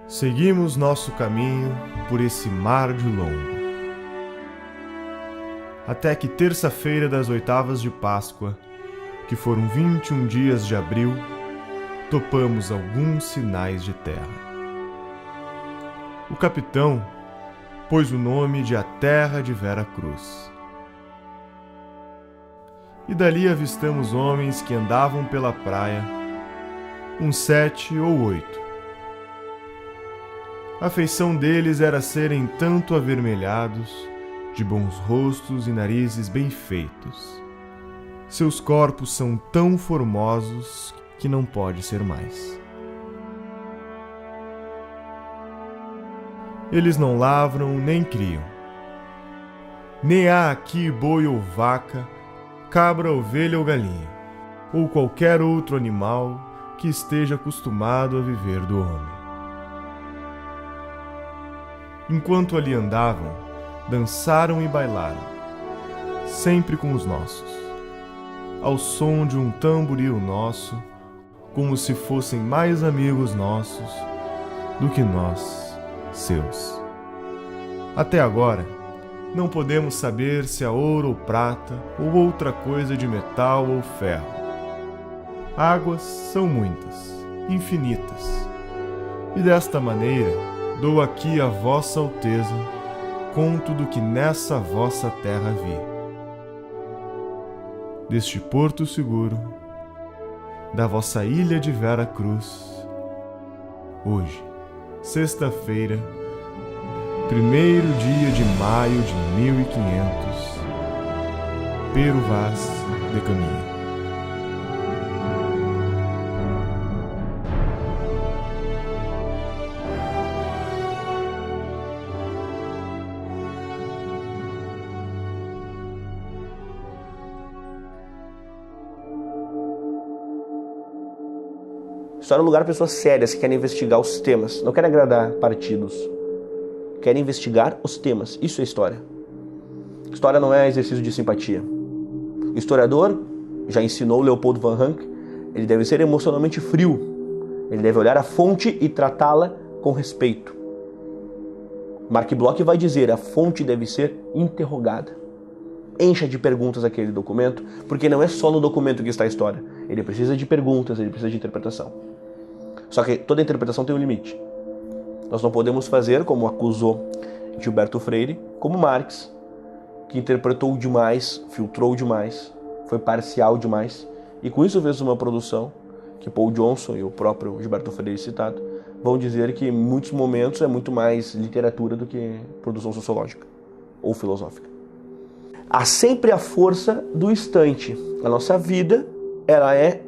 Seguimos nosso caminho por esse mar de longo, até que terça-feira das oitavas de Páscoa, que foram 21 dias de abril, topamos alguns sinais de terra. O capitão pôs o nome de A Terra de Vera Cruz. E dali avistamos homens que andavam pela praia, uns 7 ou 8. A feição deles era serem tanto avermelhados, de bons rostos e narizes bem feitos. Seus corpos são tão formosos que não pode ser mais. Eles não lavram nem criam. Nem há aqui boi ou vaca, cabra, ovelha ou galinha, ou qualquer outro animal que esteja acostumado a viver do homem. Enquanto ali andavam, dançaram e bailaram, sempre com os nossos, ao som de um tamboril nosso, como se fossem mais amigos nossos do que nós, seus. Até agora, não podemos saber se há ouro ou prata ou outra coisa de metal ou ferro. Águas são muitas, infinitas, e desta maneira dou aqui a vossa alteza conto do que nessa vossa terra vi. Deste porto seguro, da vossa ilha de Vera Cruz, hoje, sexta-feira, 1º dia de maio de 1500, Pero Vaz de Caminha. História é um lugar para pessoas sérias que querem investigar os temas, não querem agradar partidos. Querem investigar os temas. Isso é história. História não é exercício de simpatia. O historiador, já ensinou Leopold von Ranke, ele deve ser emocionalmente frio. Ele deve olhar a fonte e tratá-la com respeito. Mark Bloch vai dizer, a fonte deve ser interrogada. Encha de perguntas aquele documento, porque não é só no documento que está a história. Ele precisa de perguntas, ele precisa de interpretação. Só que toda interpretação tem um limite. Nós não podemos fazer, como acusou Gilberto Freire, como Marx, que interpretou demais, filtrou demais, foi parcial demais, e com isso fez uma produção que Paul Johnson e o próprio Gilberto Freire citado vão dizer que em muitos momentos é muito mais literatura do que produção sociológica ou filosófica. Há sempre a força do instante. A nossa vida, ela é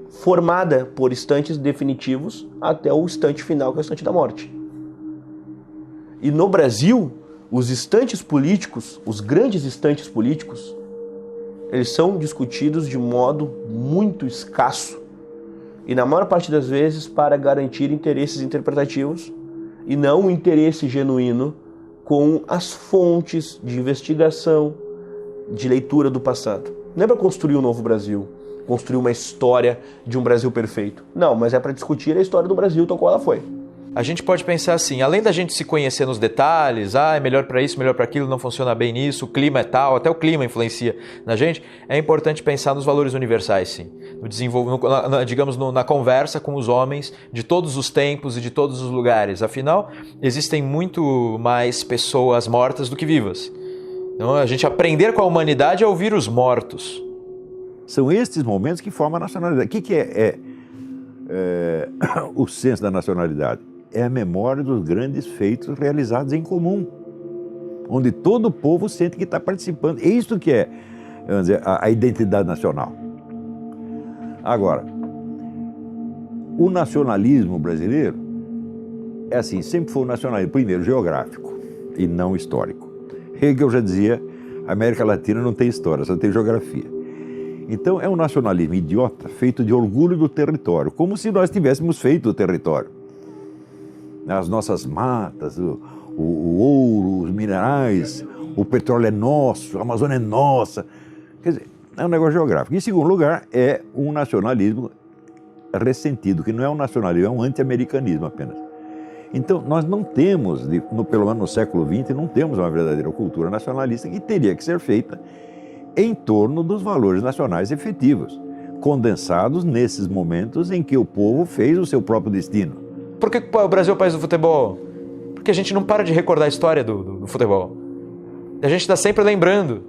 formada por instantes definitivos até o instante final, que é o instante da morte. E no Brasil, os instantes políticos, os grandes instantes políticos, eles são discutidos de modo muito escasso e na maior parte das vezes para garantir interesses interpretativos e não um interesse genuíno com as fontes de investigação, de leitura do passado. Não é para construir um novo Brasil, construir uma história de um Brasil perfeito. Não, mas é para discutir a história do Brasil tal qual ela foi. A gente pode pensar assim, além da gente se conhecer nos detalhes, é melhor para isso, melhor para aquilo, não funciona bem nisso, o clima é tal, até o clima influencia na gente, é importante pensar nos valores universais, sim. Digamos, na conversa com os homens de todos os tempos e de todos os lugares. Afinal, existem muito mais pessoas mortas do que vivas. Então, a gente aprender com a humanidade é ouvir os mortos. São estes momentos que formam a nacionalidade. O que é o senso da nacionalidade? É a memória dos grandes feitos realizados em comum, onde todo o povo sente que está participando. É isso que é, vamos dizer, a identidade nacional. Agora, o nacionalismo brasileiro é assim, sempre foi um nacionalismo, primeiro, geográfico e não histórico. Hegel já dizia, a América Latina não tem história, só tem geografia. Então, é um nacionalismo idiota, feito de orgulho do território, como se nós tivéssemos feito o território. As nossas matas, o ouro, os minerais, o petróleo é nosso, a Amazônia é nossa. Quer dizer, é um negócio geográfico. Em segundo lugar, é um nacionalismo ressentido, que não é um nacionalismo, é um anti-americanismo apenas. Então, nós não temos, pelo menos no século XX, não temos uma verdadeira cultura nacionalista que teria que ser feita em torno dos valores nacionais efetivos, condensados nesses momentos em que o povo fez o seu próprio destino. Por que o Brasil é o país do futebol? Porque a gente não para de recordar a história do futebol. A gente está sempre lembrando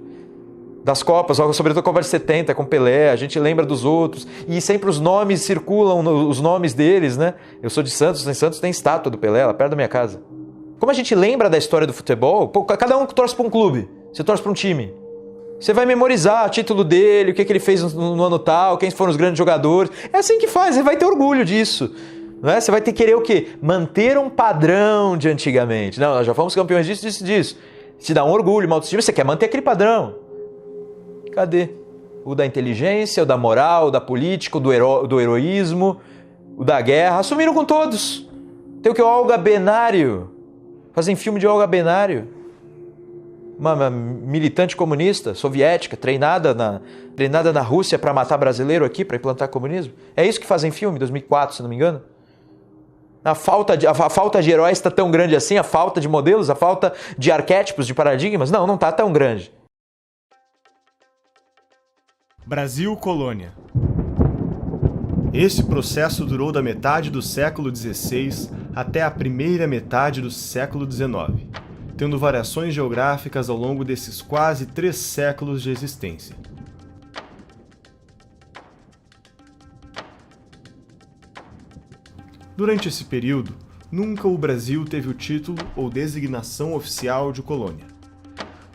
das Copas, sobretudo a Copa de 70 com Pelé, a gente lembra dos outros, e sempre os nomes circulam, os nomes deles, né? Eu sou de Santos, em Santos tem estátua do Pelé, lá perto da minha casa. Como a gente lembra da história do futebol, cada um torce para um clube, você torce para um time. Você vai memorizar o título dele, o que ele fez no ano tal, quem foram os grandes jogadores. É assim que faz, você vai ter orgulho disso. Não é? Você vai ter que querer o quê? Manter um padrão de antigamente. Não, nós já fomos campeões disso. Te dá um orgulho, uma autoestima, você quer manter aquele padrão. Cadê? O da inteligência, o da moral, o da política, o do heroísmo, o da guerra. Assumiram com todos. Tem o que? O Olga Benário. Fazem filme de Olga Benário. Uma militante comunista, soviética, treinada na Rússia para matar brasileiro aqui, para implantar comunismo. É isso que fazem filme, 2004, se não me engano. A falta de heróis está tão grande assim, a falta de modelos, a falta de arquétipos, de paradigmas. Não está tão grande. Brasil Colônia. Esse processo durou da metade do século XVI até a primeira metade do século XIX, tendo variações geográficas ao longo desses quase 3 séculos de existência. Durante esse período, nunca o Brasil teve o título ou designação oficial de colônia.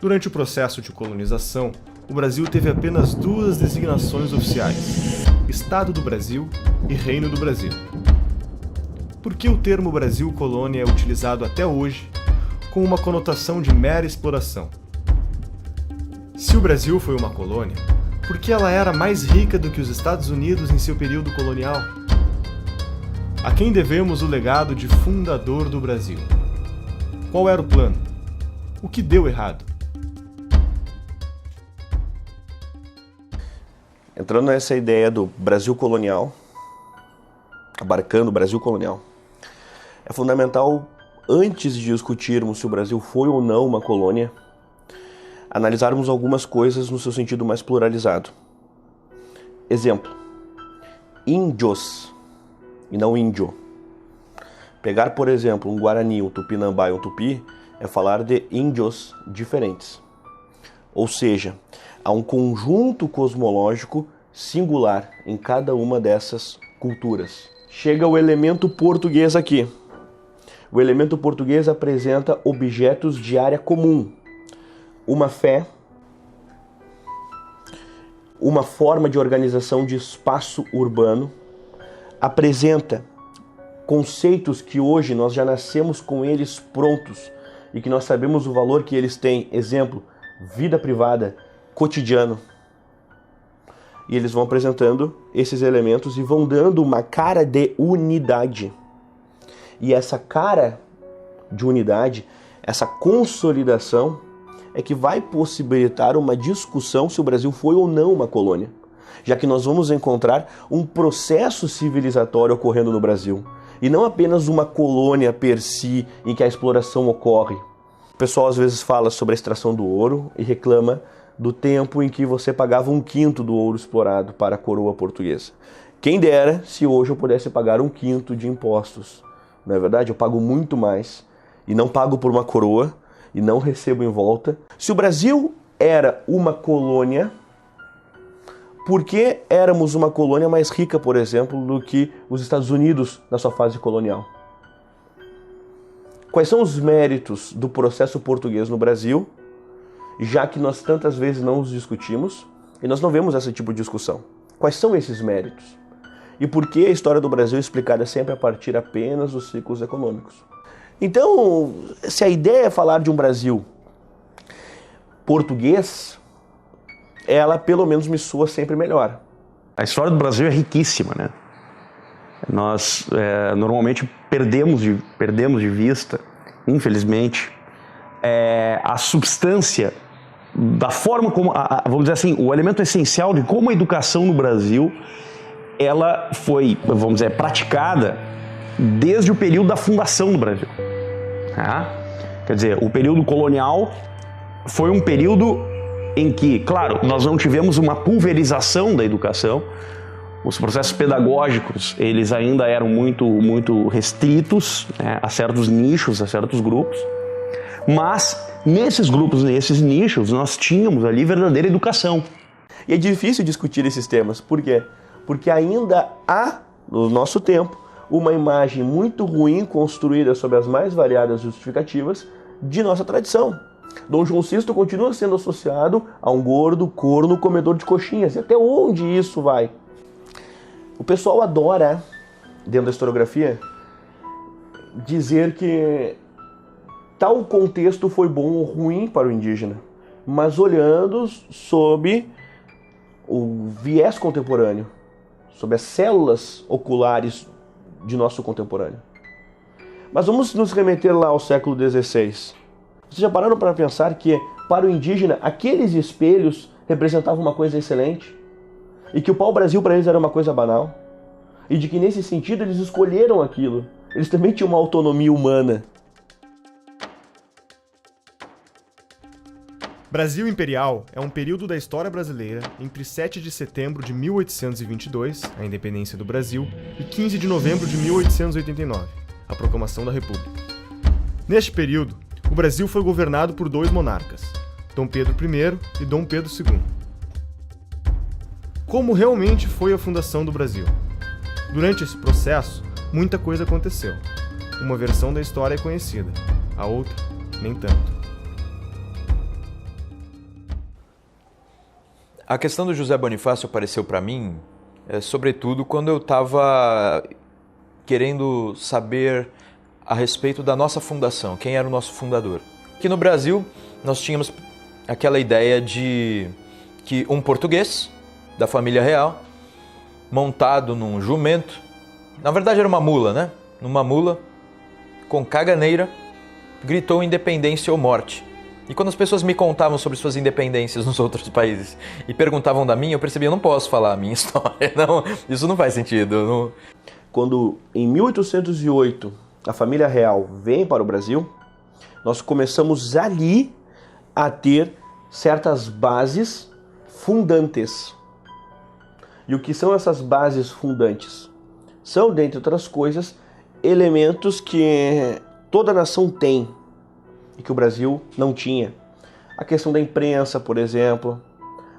Durante o processo de colonização, o Brasil teve apenas 2 designações oficiais: Estado do Brasil e Reino do Brasil. Por que o termo Brasil Colônia é utilizado até hoje com uma conotação de mera exploração? Se o Brasil foi uma colônia, por que ela era mais rica do que os Estados Unidos em seu período colonial? A quem devemos o legado de fundador do Brasil? Qual era o plano? O que deu errado? Entrando nessa ideia do Brasil colonial, abarcando o Brasil colonial, é fundamental, antes de discutirmos se o Brasil foi ou não uma colônia, analisarmos algumas coisas no seu sentido mais pluralizado. Exemplo: índios e não índio. Pegar, por exemplo, um Guarani, um Tupinambá e um Tupi é falar de índios diferentes. Ou seja, há um conjunto cosmológico singular em cada uma dessas culturas. Chega o elemento português aqui. O elemento português apresenta objetos de área comum. Uma fé, uma forma de organização de espaço urbano, apresenta conceitos que hoje nós já nascemos com eles prontos e que nós sabemos o valor que eles têm. Exemplo, vida privada, cotidiano. E eles vão apresentando esses elementos e vão dando uma cara de unidade. E essa cara de unidade, essa consolidação, é que vai possibilitar uma discussão se o Brasil foi ou não uma colônia, já que nós vamos encontrar um processo civilizatório ocorrendo no Brasil, e não apenas uma colônia per si em que a exploração ocorre. O pessoal às vezes fala sobre a extração do ouro e reclama do tempo em que você pagava 1/5 do ouro explorado para a coroa portuguesa. Quem dera se hoje eu pudesse pagar 1/5 de impostos. Não é verdade? Eu pago muito mais e não pago por uma coroa e não recebo em volta. Se o Brasil era uma colônia, por que éramos uma colônia mais rica, por exemplo, do que os Estados Unidos na sua fase colonial? Quais são os méritos do processo português no Brasil, já que nós tantas vezes não os discutimos e nós não vemos esse tipo de discussão? Quais são esses méritos? E por que a história do Brasil é explicada sempre a partir apenas dos ciclos econômicos? Então, se a ideia é falar de um Brasil português, ela pelo menos me soa sempre melhor. A história do Brasil é riquíssima, né? Nós normalmente perdemos de vista, infelizmente, a substância da forma como, vamos dizer assim, o elemento essencial de como a educação no Brasil ela foi, vamos dizer, praticada desde o período da fundação do Brasil. Tá? Quer dizer, o período colonial foi um período em que, claro, nós não tivemos uma pulverização da educação, os processos pedagógicos, eles ainda eram muito restritos, né, a certos nichos, a certos grupos, mas nesses grupos, nesses nichos, nós tínhamos ali verdadeira educação. E é difícil discutir esses temas. Por quê? Porque ainda há, no nosso tempo, uma imagem muito ruim construída sobre as mais variadas justificativas de nossa tradição. Dom João VI continua sendo associado a um gordo, corno, comedor de coxinhas. E até onde isso vai? O pessoal adora, dentro da historiografia, dizer que tal contexto foi bom ou ruim para o indígena, mas olhando sob o viés contemporâneo, sob as células oculares de nosso contemporâneo. Mas vamos nos remeter lá ao século XVI. Vocês já pararam para pensar que, para o indígena, aqueles espelhos representavam uma coisa excelente? E que o pau-brasil para eles era uma coisa banal? E de que, nesse sentido, eles escolheram aquilo. Eles também tinham uma autonomia humana. Brasil Imperial é um período da história brasileira entre 7 de setembro de 1822, a independência do Brasil, e 15 de novembro de 1889, a proclamação da República. Neste período, o Brasil foi governado por dois monarcas, Dom Pedro I e Dom Pedro II. Como realmente foi a fundação do Brasil? Durante esse processo, muita coisa aconteceu. Uma versão da história é conhecida, a outra, nem tanto. A questão do José Bonifácio apareceu para mim, sobretudo quando eu estava querendo saber a respeito da nossa fundação, quem era o nosso fundador. Aqui no Brasil, nós tínhamos aquela ideia de que um português da família real, montado num jumento, na verdade era uma mula, né? Numa mula, com caganeira, gritou independência ou morte. E quando as pessoas me contavam sobre suas independências nos outros países e perguntavam da minha, eu percebia, eu não posso falar a minha história, não, isso não faz sentido. Não. Quando, em 1808, a família real vem para o Brasil, nós começamos ali a ter certas bases fundantes. E o que são essas bases fundantes? São, dentre outras coisas, elementos que toda nação tem e que o Brasil não tinha. A questão da imprensa, por exemplo,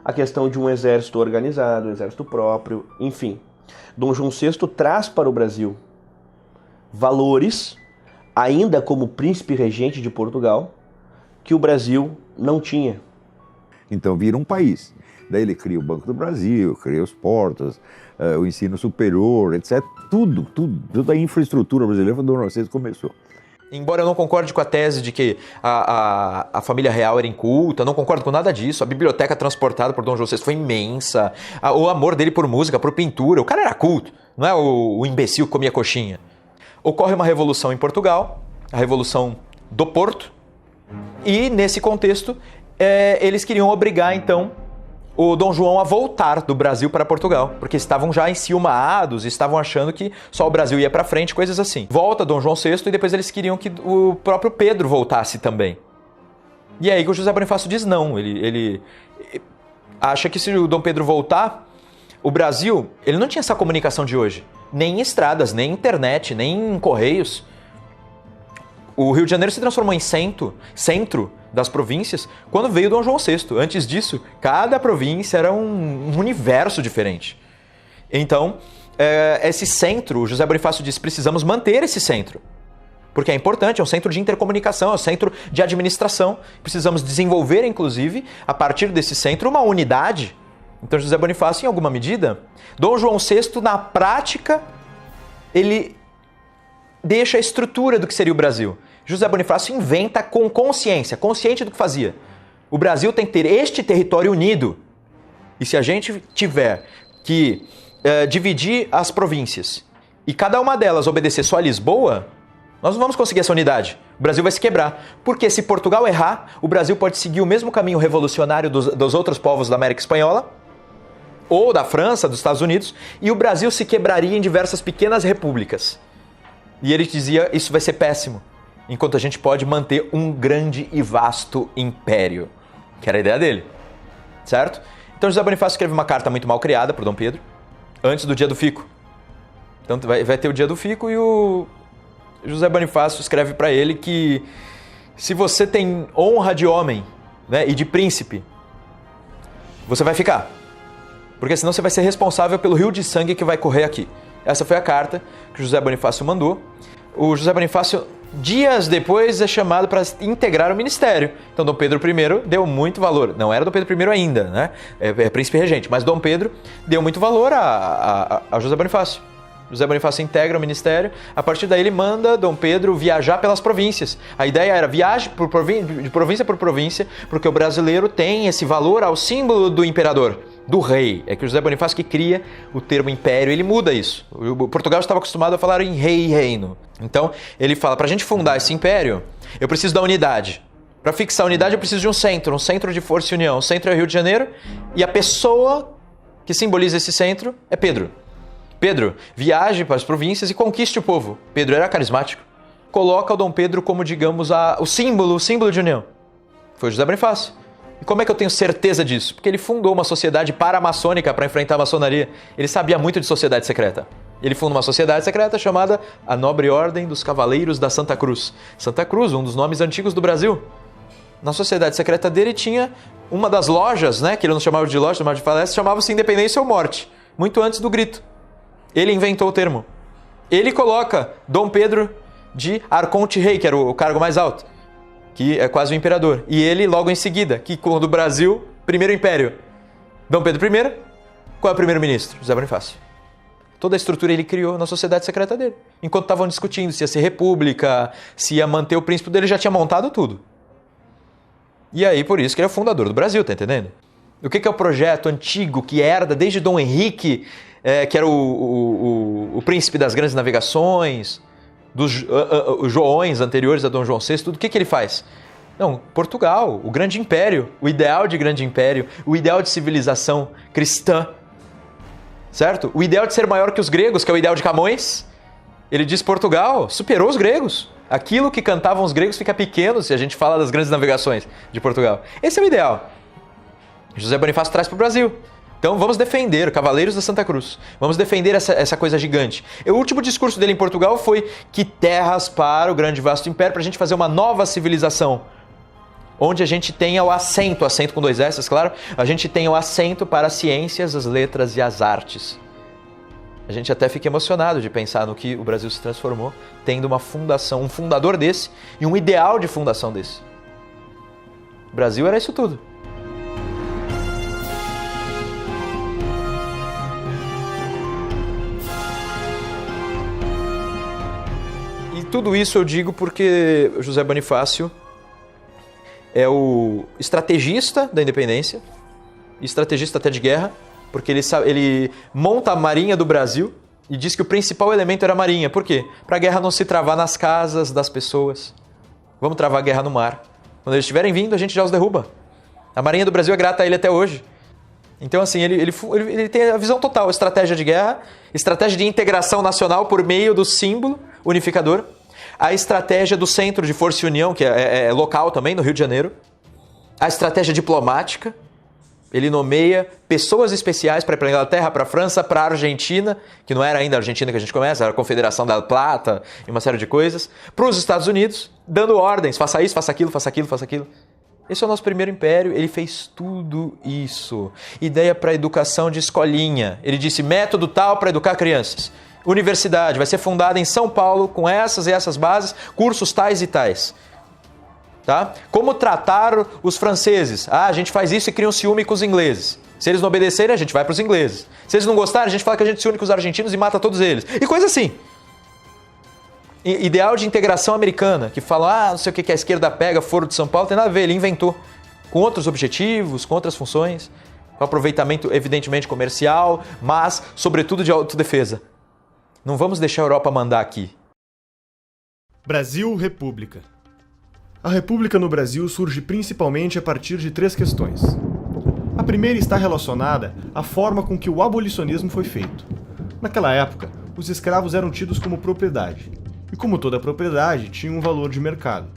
a questão de um exército organizado, um exército próprio, enfim. Dom João VI traz para o Brasil valores, ainda como príncipe regente de Portugal, que o Brasil não tinha. Então vira um país. Daí ele cria o Banco do Brasil, cria os portos, o ensino superior, etc. Toda a infraestrutura brasileira foi Dom João VI começou. Embora eu não concorde com a tese de que a família real era inculta, não concordo com nada disso. A biblioteca transportada por Dom João VI foi imensa. O amor dele por música, por pintura. O cara era culto, não é o imbecil que comia coxinha. Ocorre uma revolução em Portugal, a Revolução do Porto, e nesse contexto eles queriam obrigar então o Dom João a voltar do Brasil para Portugal, porque estavam já enciumados, estavam achando que só o Brasil ia para frente, coisas assim. Volta Dom João VI e depois eles queriam que o próprio Pedro voltasse também. E aí que o José Bonifácio diz não, ele acha que se o Dom Pedro voltar, o Brasil, ele não tinha essa comunicação de hoje, nem em estradas, nem em internet, nem em correios. O Rio de Janeiro se transformou em centro das províncias quando veio Dom João VI. Antes disso, cada província era um universo diferente. Então, esse centro, o José Bonifácio disse, precisamos manter esse centro. Porque é importante, é um centro de intercomunicação, é um centro de administração. Precisamos desenvolver, inclusive, a partir desse centro, uma unidade. Então, José Bonifácio, em alguma medida, Dom João VI, na prática, ele deixa a estrutura do que seria o Brasil. José Bonifácio inventa com consciência, consciente do que fazia. O Brasil tem que ter este território unido. E se a gente tiver que dividir as províncias e cada uma delas obedecer só a Lisboa, nós não vamos conseguir essa unidade. O Brasil vai se quebrar. Porque se Portugal errar, o Brasil pode seguir o mesmo caminho revolucionário dos outros povos da América Espanhola, ou da França, dos Estados Unidos, e o Brasil se quebraria em diversas pequenas repúblicas. E ele dizia, isso vai ser péssimo, enquanto a gente pode manter um grande e vasto império, que era a ideia dele, certo? Então José Bonifácio escreve uma carta muito mal criada para Dom Pedro, antes do dia do fico. Então vai ter o dia do fico e o José Bonifácio escreve para ele que se você tem honra de homem, né, e de príncipe, você vai ficar. Porque senão você vai ser responsável pelo rio de sangue que vai correr aqui. Essa foi a carta que José Bonifácio mandou. O José Bonifácio, dias depois, é chamado para integrar o ministério. Então Dom Pedro I deu muito valor. Não era Dom Pedro I ainda, né? É príncipe regente. Mas Dom Pedro deu muito valor a José Bonifácio. José Bonifácio integra o ministério. A partir daí ele manda Dom Pedro viajar pelas províncias. A ideia era viaje de província por província, porque o brasileiro tem esse valor ao símbolo do imperador, do rei. É que o José Bonifácio que cria o termo império, ele muda isso. O Portugal estava acostumado a falar em rei e reino. Então ele fala, para a gente fundar esse império, eu preciso da unidade. Para fixar a unidade eu preciso de um centro de força e união. O centro é o Rio de Janeiro e a pessoa que simboliza esse centro é Pedro. Pedro, viaje para as províncias e conquiste o povo. Pedro era carismático. Coloca o Dom Pedro como, digamos, o símbolo de união. Foi José Bonifácio. E como é que eu tenho certeza disso? Porque ele fundou uma sociedade paramaçônica para enfrentar a maçonaria. Ele sabia muito de sociedade secreta. Ele fundou uma sociedade secreta chamada a Nobre Ordem dos Cavaleiros da Santa Cruz. Santa Cruz, um dos nomes antigos do Brasil. Na sociedade secreta dele tinha uma das lojas, né, que ele não chamava de loja, chamava de falência, chamava-se Independência ou Morte, muito antes do grito. Ele inventou o termo. Ele coloca Dom Pedro de Arconte-Rei, que era o cargo mais alto, que é quase o imperador. E ele, logo em seguida, que quando o Brasil, primeiro império, Dom Pedro I, qual é o primeiro-ministro? José Bonifácio. Toda a estrutura ele criou na sociedade secreta dele. Enquanto estavam discutindo se ia ser república, se ia manter o príncipe dele, já tinha montado tudo. E aí, por isso que ele é o fundador do Brasil, tá entendendo? O que é o projeto antigo que herda desde Dom Henrique, que era o príncipe das grandes navegações, dos Joões anteriores a Dom João VI, tudo o que ele faz? Não, Portugal, o grande império, o ideal de grande império, o ideal de civilização cristã, certo? O ideal de ser maior que os gregos, que é o ideal de Camões. Ele diz Portugal superou os gregos. Aquilo que cantavam os gregos fica pequeno se a gente fala das grandes navegações de Portugal. Esse é o ideal. José Bonifácio traz para o Brasil. Então vamos defender, Cavaleiros da Santa Cruz. Vamos defender essa coisa gigante. E o último discurso dele em Portugal foi que terras para o grande e vasto império, para a gente fazer uma nova civilização. Onde a gente tenha o assento com 2 S, claro, a gente tenha o assento para as ciências, as letras e as artes. A gente até fica emocionado de pensar no que o Brasil se transformou, tendo uma fundação, um fundador desse e um ideal de fundação desse. O Brasil era isso tudo. E tudo isso eu digo porque José Bonifácio é o estrategista da independência, estrategista até de guerra, porque ele monta a Marinha do Brasil e diz que o principal elemento era a Marinha. Por quê? Para a guerra não se travar nas casas das pessoas. Vamos travar a guerra no mar. Quando eles estiverem vindo, a gente já os derruba. A Marinha do Brasil é grata a ele até hoje. Então, assim, ele tem a visão total, estratégia de guerra, estratégia de integração nacional por meio do símbolo unificador, a estratégia do Centro de Força e União, que é local também, no Rio de Janeiro, a estratégia diplomática. Ele nomeia pessoas especiais para ir para a Inglaterra, para a França, para a Argentina, que não era ainda a Argentina que a gente começa, era a Confederação da Plata e uma série de coisas, para os Estados Unidos, dando ordens, faça isso, faça aquilo, faça aquilo, faça aquilo. Esse é o nosso primeiro império, ele fez tudo isso. Ideia para educação de escolinha. Ele disse método tal para educar crianças. Universidade vai ser fundada em São Paulo com essas e essas bases, cursos tais e tais. Tá? Como tratar os franceses? A gente faz isso e cria um ciúme com os ingleses. Se eles não obedecerem, a gente vai para os ingleses. Se eles não gostarem, a gente fala que a gente se une com os argentinos e mata todos eles. E coisa assim. Ideal de integração americana, que fala, não sei o que a esquerda pega, Foro de São Paulo, tem nada a ver, ele inventou. Com outros objetivos, com outras funções, com aproveitamento evidentemente comercial, mas sobretudo de autodefesa. Não vamos deixar a Europa mandar aqui. Brasil, República. A República no Brasil surge principalmente a partir de 3 questões. A primeira está relacionada à forma com que o abolicionismo foi feito. Naquela época, os escravos eram tidos como propriedade. e, como toda propriedade, tinha um valor de mercado.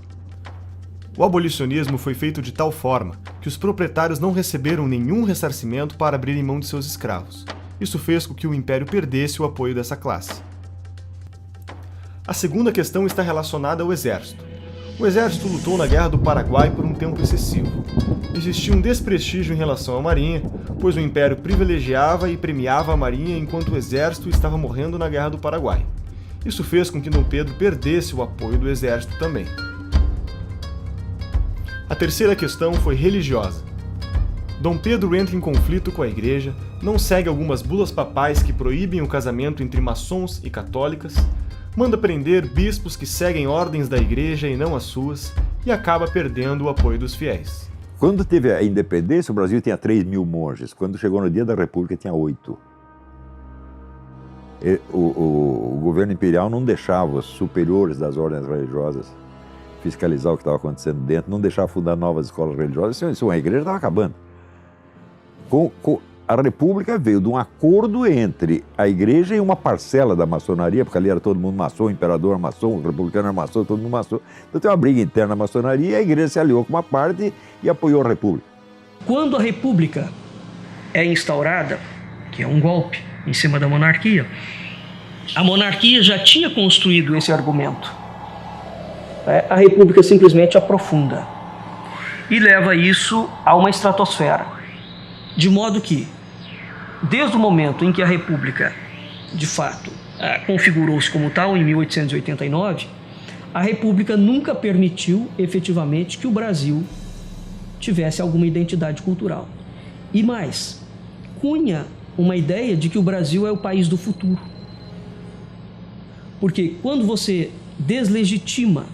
O abolicionismo foi feito de tal forma que os proprietários não receberam nenhum ressarcimento para abrirem mão de seus escravos. Isso fez com que o Império perdesse o apoio dessa classe. A segunda questão está relacionada ao exército. O exército lutou na Guerra do Paraguai por um tempo excessivo. Existia um desprestígio em relação à marinha, pois o Império privilegiava e premiava a marinha enquanto o exército estava morrendo na Guerra do Paraguai. Isso fez com que Dom Pedro perdesse o apoio do exército também. A terceira questão foi religiosa. Dom Pedro entra em conflito com a Igreja, não segue algumas bulas papais que proíbem o casamento entre maçons e católicas, manda prender bispos que seguem ordens da Igreja e não as suas, e acaba perdendo o apoio dos fiéis. Quando teve a independência, o Brasil tinha 3.000 monges. Quando chegou no dia da República, tinha 8. O governo imperial não deixava os superiores das ordens religiosas fiscalizar o que estava acontecendo dentro, não deixava fundar novas escolas religiosas. Isso, a igreja estava acabando. A República veio de um acordo entre a igreja e uma parcela da maçonaria, porque ali era todo mundo maçom, o imperador maçom, o republicano era maçom, todo mundo maçom. Então tem uma briga interna na maçonaria e a igreja se aliou com uma parte e apoiou a República. Quando a República é instaurada, que é um golpe em cima da monarquia, a monarquia já tinha construído esse argumento. A República simplesmente aprofunda e leva isso a uma estratosfera. De modo que, desde o momento em que a República, de fato, configurou-se como tal, em 1889, a República nunca permitiu, efetivamente, que o Brasil tivesse alguma identidade cultural. E mais, cunha uma ideia de que o Brasil é o país do futuro. Porque quando você deslegitima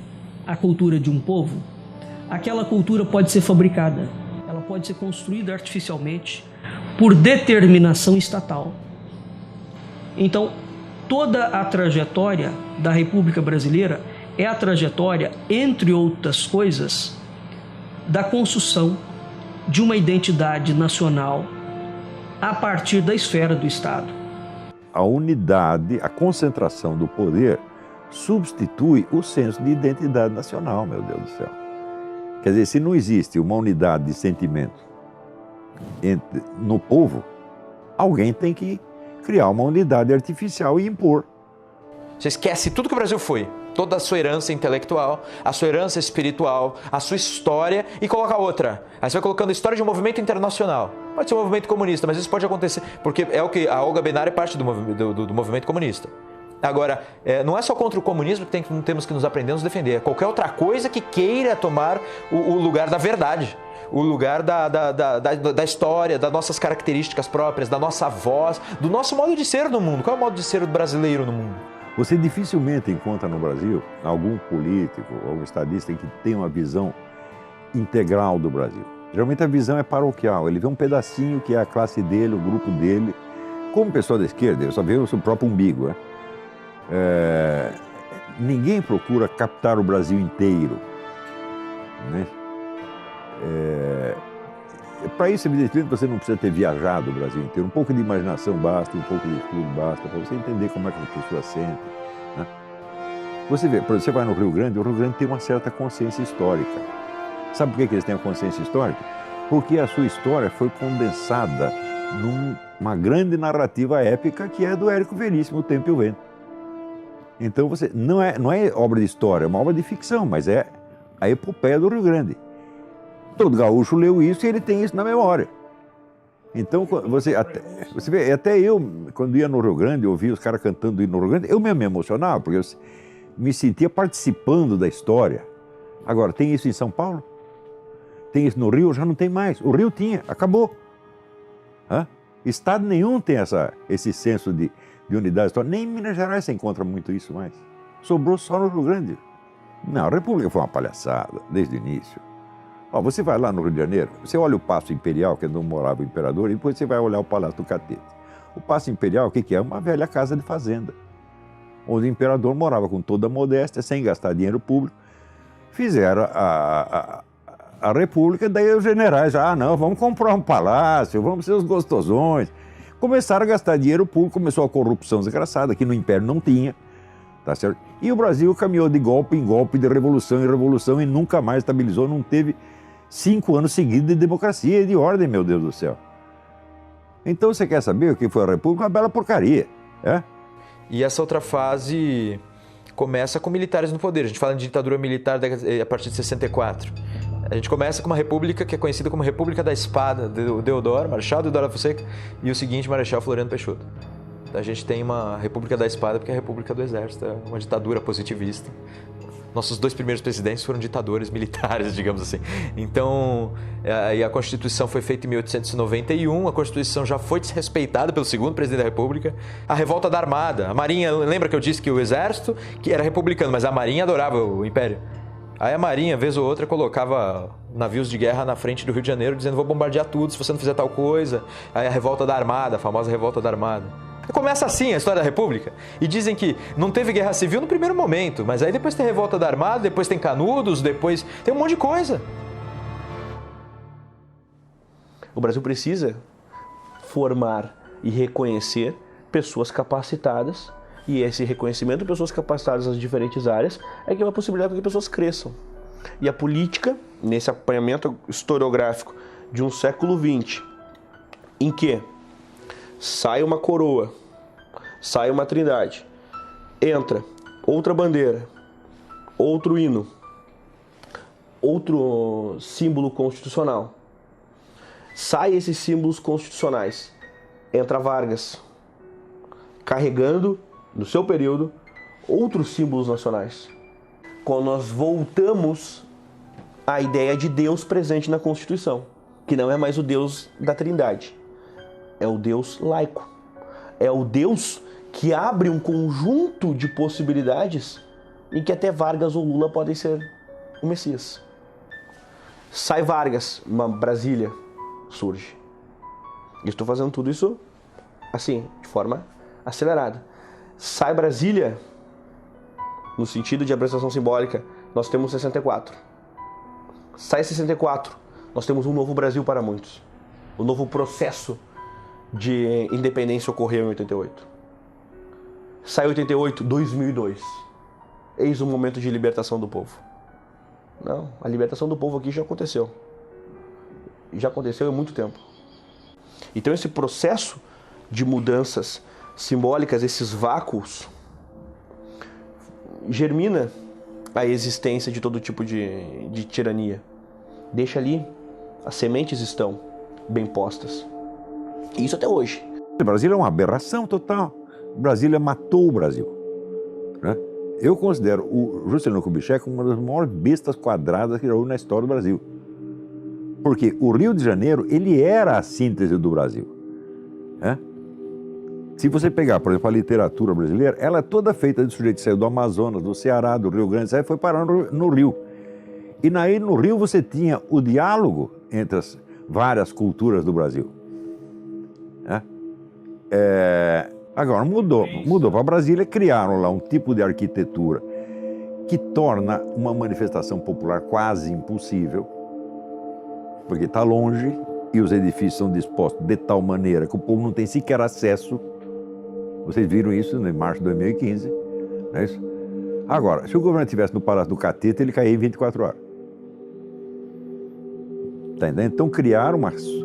a cultura de um povo, aquela cultura pode ser fabricada, ela pode ser construída artificialmente por determinação estatal. Então, toda a trajetória da República Brasileira é a trajetória, entre outras coisas, da construção de uma identidade nacional a partir da esfera do Estado. A unidade, a concentração do poder substitui o senso de identidade nacional, meu Deus do céu. Quer dizer, se não existe uma unidade de sentimento no povo, alguém tem que criar uma unidade artificial e impor. Você esquece tudo que o Brasil foi, toda a sua herança intelectual, a sua herança espiritual, a sua história e coloca outra. Aí você vai colocando a história de um movimento internacional. Pode ser um movimento comunista, mas isso pode acontecer, porque é o que a Olga Benário é parte do movimento comunista. Agora, não é só contra o comunismo que temos que nos aprender a nos defender, é qualquer outra coisa que queira tomar o lugar da verdade, o lugar da história, das nossas características próprias, da nossa voz, do nosso modo de ser no mundo. Qual é o modo de ser do brasileiro no mundo? Você dificilmente encontra no Brasil algum político, algum estadista que tenha uma visão integral do Brasil. Geralmente a visão é paroquial, ele vê um pedacinho que é a classe dele, o grupo dele. Como pessoa da esquerda, eu só vejo o seu próprio umbigo. Ninguém procura captar o Brasil inteiro, né? Para isso, evidentemente, você não precisa ter viajado o Brasil inteiro. Um pouco de imaginação basta, um pouco de estudo basta, para você entender como é que as pessoas sentem, né? Você vê, por exemplo, você vai no Rio Grande, o Rio Grande tem uma certa consciência histórica. Sabe por que eles têm a consciência histórica? Porque a sua história foi condensada numa grande narrativa épica que é do Érico Veríssimo, O Tempo e o Vento. Então você não é obra de história, é uma obra de ficção, mas é a epopeia do Rio Grande. Todo gaúcho leu isso e ele tem isso na memória. Então você vê, até eu, quando ia no Rio Grande, ouvia os caras cantando no Rio Grande, eu mesmo me emocionava, porque eu me sentia participando da história. Agora, tem isso em São Paulo? Tem isso no Rio? Já não tem mais. O Rio tinha, acabou. Estado nenhum tem esse senso de unidade histórica. Nem em Minas Gerais você encontra muito isso mais. Sobrou só no Rio Grande. Não, a República foi uma palhaçada, desde o início. Você vai lá no Rio de Janeiro, você olha o Paço Imperial, que é onde morava o imperador, e depois você vai olhar o Palácio do Catete. O Paço Imperial, o que é? Uma velha casa de fazenda, onde o imperador morava com toda a modéstia, sem gastar dinheiro público. Fizeram a República, daí os generais, não, vamos comprar um palácio, vamos ser os gostosões. Começaram a gastar dinheiro público, começou a corrupção desgraçada, que no Império não tinha. tá certo? E o Brasil caminhou de golpe em golpe, de revolução em revolução e nunca mais estabilizou, não teve 5 anos seguidos de democracia e de ordem, meu Deus do céu. Então você quer saber o que foi a República? Uma bela porcaria, é? E essa outra fase começa com militares no poder. A gente fala de ditadura militar a partir de 64. A gente começa com uma república que é conhecida como República da Espada, do Deodoro, Marechal Deodoro da Fonseca, e o seguinte, Marechal Floriano Peixoto. Então a gente tem uma República da Espada porque é a República do Exército, é uma ditadura positivista. Nossos 2 primeiros presidentes foram ditadores militares, digamos assim. Então, a Constituição foi feita em 1891, a Constituição já foi desrespeitada pelo 2º presidente da República. A revolta da Armada, a Marinha, lembra que eu disse que o Exército que era republicano, mas a Marinha adorava o Império. Aí a Marinha, vez ou outra, colocava navios de guerra na frente do Rio de Janeiro, dizendo: vou bombardear tudo se você não fizer tal coisa. Aí a revolta da Armada, a famosa revolta da Armada. Começa assim a história da República. E dizem que não teve guerra civil no primeiro momento, mas aí depois tem revolta da Armada, depois tem Canudos, depois tem um monte de coisa. O Brasil precisa formar e reconhecer pessoas capacitadas, e esse reconhecimento de pessoas capacitadas nas diferentes áreas é que vai possibilitar que pessoas cresçam. E a política, nesse apanhamento historiográfico de um século XX, em que sai uma coroa, sai uma trindade, entra outra bandeira, outro hino, outro símbolo constitucional, sai esses símbolos constitucionais, entra Vargas, carregando, no seu período, outros símbolos nacionais. Quando nós voltamos à ideia de Deus presente na Constituição, que não é mais o Deus da Trindade, é o Deus laico, é o Deus que abre um conjunto de possibilidades em que até Vargas ou Lula podem ser o Messias. Sai Vargas, uma Brasília surge. E estou fazendo tudo isso assim, de forma acelerada. Sai Brasília, no sentido de abraçação simbólica, nós temos 64. Sai 64, nós temos um novo Brasil para muitos. O novo processo de independência ocorreu em 88. Sai 88, 2002. Eis o momento de libertação do povo. Não, a libertação do povo aqui já aconteceu. Já aconteceu há muito tempo. Então esse processo de mudanças simbólicas, esses vácuos, germina a existência de todo tipo de tirania. Deixa ali, as sementes estão bem postas. E isso até hoje. O Brasil é uma aberração total. Brasília matou o Brasil, né? Eu considero o Juscelino Kubitschek uma das maiores bestas quadradas que já houve na história do Brasil. Porque o Rio de Janeiro, ele era a síntese do Brasil, né? Se você pegar, por exemplo, a literatura brasileira, ela é toda feita de sujeito que saiu do Amazonas, do Ceará, do Rio Grande do Sul, foi parar no Rio. E aí no Rio você tinha o diálogo entre as várias culturas do Brasil, né? Agora mudou para Brasília, criaram lá um tipo de arquitetura que torna uma manifestação popular quase impossível, porque está longe e os edifícios são dispostos de tal maneira que o povo não tem sequer acesso. Vocês viram isso em março de 2015, não é isso? Agora, se o governo estivesse no Palácio do Catete, ele caía em 24 horas. Tá entendendo? Então criaram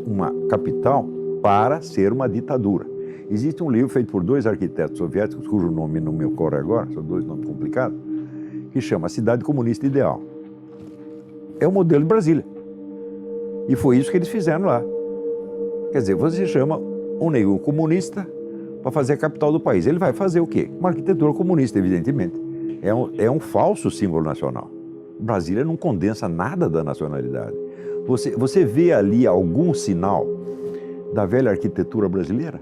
uma capital para ser uma ditadura. Existe um livro feito por 2 arquitetos soviéticos, cujo nome não me ocorre agora, são 2 nomes complicados, que chama Cidade Comunista Ideal. É o modelo de Brasília. E foi isso que eles fizeram lá. Quer dizer, você chama um negro comunista para fazer a capital do país. Ele vai fazer o quê? Uma arquitetura comunista, evidentemente. É um falso símbolo nacional. Brasília não condensa nada da nacionalidade. Você vê ali algum sinal da velha arquitetura brasileira?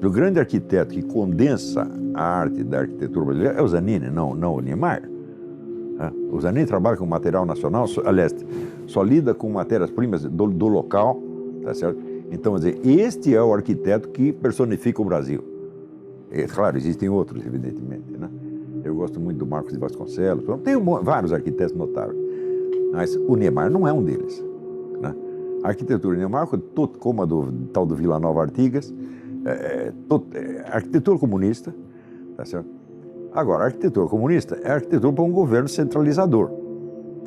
O grande arquiteto que condensa a arte da arquitetura brasileira é o Zanini, não o Niemeyer. O Zanini trabalha com material nacional, aliás, só lida com matérias-primas do local, tá certo? Então, quer dizer, este é o arquiteto que personifica o Brasil. Claro, existem outros, evidentemente, né? Eu gosto muito do Marcos de Vasconcelos, tem vários arquitetos notáveis, mas o Niemeyer não é um deles, né? A arquitetura de Niemeyer, como a do tal do Vila Nova Artigas, arquitetura comunista, tá certo? Agora, a arquitetura comunista é a arquitetura para um governo centralizador.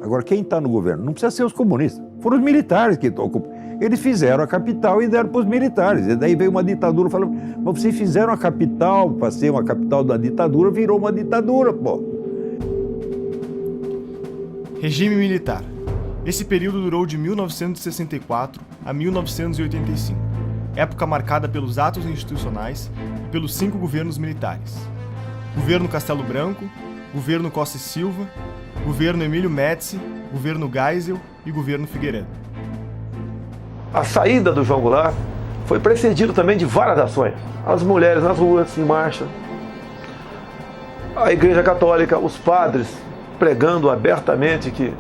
Agora, quem está no governo? Não precisa ser os comunistas. Foram os militares que ocupam. Eles fizeram a capital e deram para os militares. E daí veio uma ditadura falando, mas vocês fizeram a capital para ser uma capital da ditadura, virou uma ditadura, pô. Regime militar. Esse período durou de 1964 a 1985, época marcada pelos atos institucionais e pelos 5 governos militares. Governo Castelo Branco, Governo Costa e Silva, Governo Emílio Médici, Governo Geisel e Governo Figueiredo. A saída do João Goulart foi precedido também de várias ações. As mulheres nas ruas, em marcha, a Igreja Católica, os padres pregando abertamente que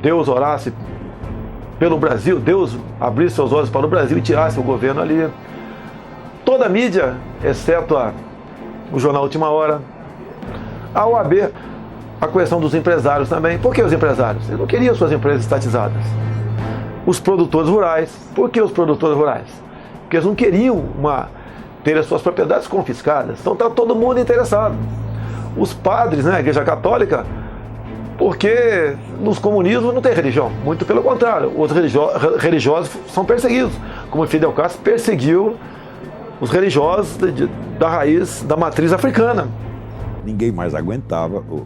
Deus orasse pelo Brasil, Deus abrisse seus olhos para o Brasil e tirasse o governo ali. Toda a mídia, exceto o jornal Última Hora, a OAB, a questão dos empresários também. Por que os empresários? Eles não queriam suas empresas estatizadas. Os produtores rurais. Por que os produtores rurais? Porque eles não queriam ter as suas propriedades confiscadas. Então está todo mundo interessado. Os padres, né, a Igreja Católica, porque nos comunismos não tem religião. Muito pelo contrário, os religiosos são perseguidos. Como Fidel Castro perseguiu os religiosos da raiz, da matriz africana. Ninguém mais aguentava o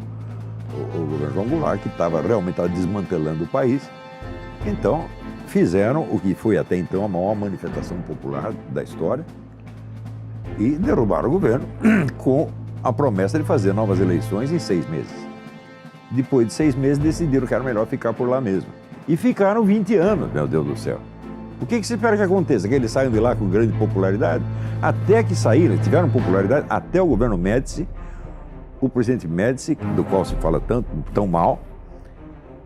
governo João Goulart, que realmente estava desmantelando o país. Então, fizeram o que foi até então a maior manifestação popular da história e derrubaram o governo com a promessa de fazer novas eleições em 6 meses. Depois de 6 meses, decidiram que era melhor ficar por lá mesmo. E ficaram 20 anos, meu Deus do céu. O que se espera que aconteça? Que eles saiam de lá com grande popularidade? Até que saíram, tiveram popularidade, até o governo Médici, o presidente Médici, do qual se fala tão mal,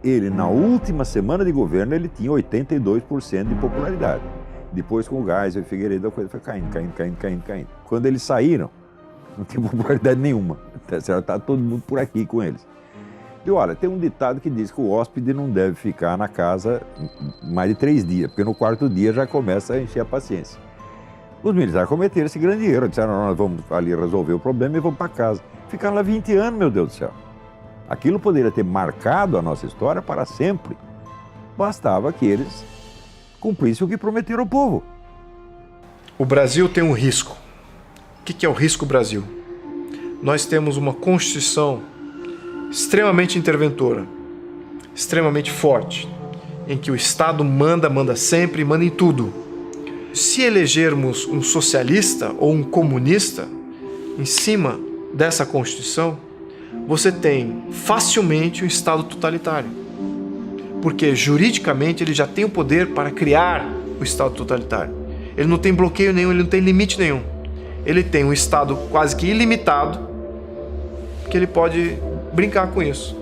ele, na última semana de governo, ele tinha 82% de popularidade. Depois, com o Geisel e Figueiredo, a coisa foi caindo. Quando eles saíram, não tinha popularidade nenhuma. Está todo mundo por aqui com eles. E olha, tem um ditado que diz que o hóspede não deve ficar na casa mais de 3 dias, porque no 4º dia já começa a encher a paciência. Os militares cometeram esse grande erro, disseram, nós vamos ali resolver o problema e vamos para casa. Ficaram lá 20 anos, meu Deus do céu. Aquilo poderia ter marcado a nossa história para sempre. Bastava que eles cumprissem o que prometeram ao povo. O Brasil tem um risco. O que é o risco Brasil? Nós temos uma Constituição extremamente interventora, extremamente forte, em que o Estado manda sempre, manda em tudo. Se elegermos um socialista ou um comunista em cima dessa Constituição, você tem facilmente um Estado totalitário. Porque juridicamente ele já tem o poder para criar o Estado totalitário. Ele não tem bloqueio nenhum, ele não tem limite nenhum. Ele tem um Estado quase que ilimitado, que ele pode brincar com isso.